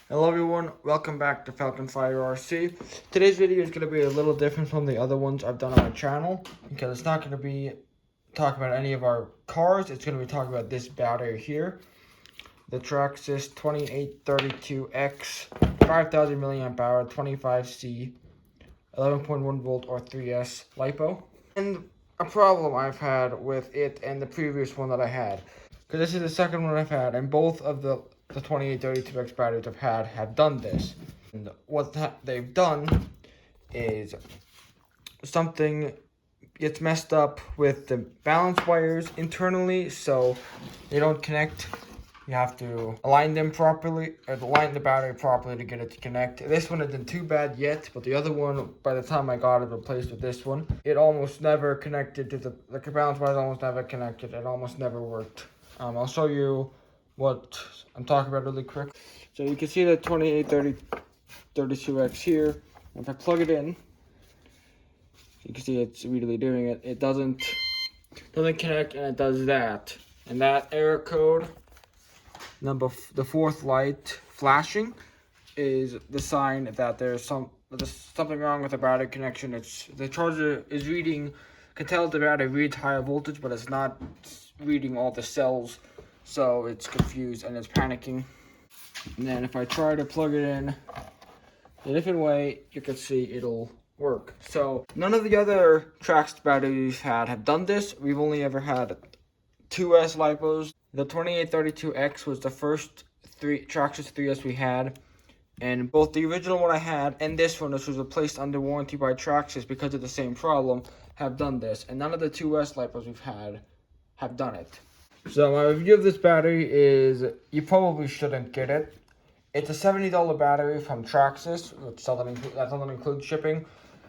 Hello everyone, welcome back to Falcon Fire RC. Today's video is going to be a little different from the other ones I've done on my channel because it's not going to be talking about any of our cars. It's going to be talking about this battery here, the Traxxas 2832X 5000 milliamp hour 25C 11.1 volt or 3S LiPo. And a problem I've had with it and the previous one that I had, because this is the second one I've had, and both of the 2832X batteries I've had have done this. And what they've done is something gets messed up with the balance wires internally, so they don't connect. You have to align them properly, or align the battery properly to get it to connect. This one isn't too bad yet, but the other one, by the time I got it replaced with this one, it almost never connected to the balance wires almost never connected. It almost never worked. I'll show you what I'm talking about really quick. So you can see the 2832X here. If I plug it in, you can see it's really doing it. It doesn't connect, and it does that. And that error code, the fourth light flashing, is the sign that there's something wrong with the battery connection. The charger is can tell the battery reads higher voltage, but it's not reading all the cells, so it's confused and it's panicking. And then if I try to plug it in a different way, you can see it'll work. So none of the other Traxxas batteries we've had have done this. We've only ever had 2S LiPos. The 2832X was the first Traxxas 3S we had, and both the original one I had and this one, which was replaced under warranty by Traxxas because of the same problem, have done this. And none of the 2S LiPos we've had have done it. So my review of this battery is, you probably shouldn't get it. It's a $70 battery from Traxxas, which that doesn't include shipping.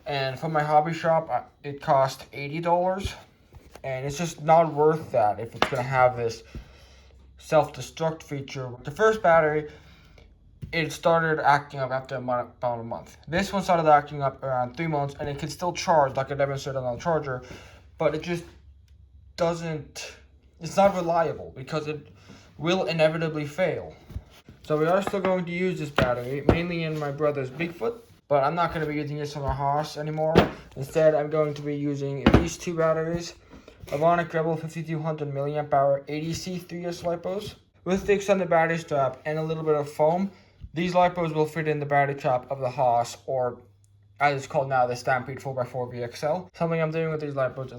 And from my hobby shop, it cost $80. And it's just not worth that if it's going to have this self-destruct feature. The first battery, it started acting up after about a month. This one started acting up around 3 months, and it can still charge like I demonstrated on the charger, but it just doesn't, it's not reliable because it will inevitably fail. So we are still going to use this battery, mainly in my brother's Bigfoot, but I'm not going to be using this on our horse anymore. Instead, I'm going to be using these two batteries, Avonic Rebel 5200 milliamp hour 80C 3S LiPos. With the extended battery strap and a little bit of foam, these LiPos will fit in the battery trap of the Haas, or as it's called now, the Stampede 4x4 VXL. Something I'm doing with these LiPos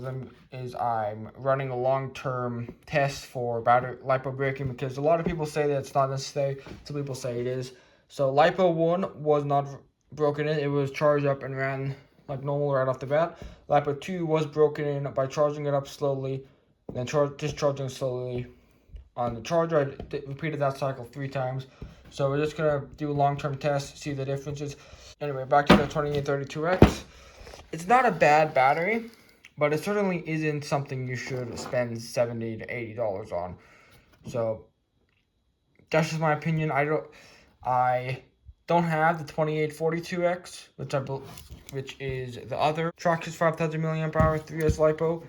is I'm running a long-term test for battery LiPo braking, because a lot of people say that it's not necessary. Some people say it is. So LiPo 1 was not broken in. It was charged up and ran like normal right off the bat. LiPo 2 was broken in by charging it up slowly, then discharging slowly on the charger. I repeated that cycle 3 times. So we're just going to do a long-term test, see the differences. Anyway, back to the 2832X. It's not a bad battery, but it certainly isn't something you should spend $70 to $80 on. So that's just my opinion. I don't have the 2842X, which is the other Traxxas 5000 milliamp hour 3S LiPo,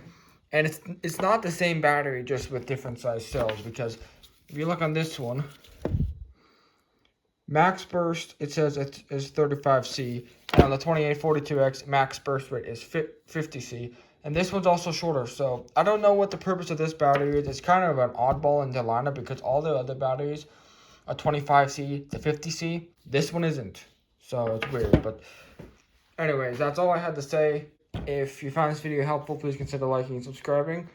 and it's not the same battery, just with different size cells. Because if you look on this one, max burst, it says it is 35C, and on the 2842X, max burst rate is 50C, and this one's also shorter. So I don't know what the purpose of this battery is. It's kind of an oddball in the lineup because all the other batteries are 25C to 50C. This one isn't, so it's weird. But anyways, that's all I had to say. If you found this video helpful, please consider liking and subscribing,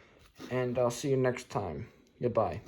and I'll see you next time. Goodbye.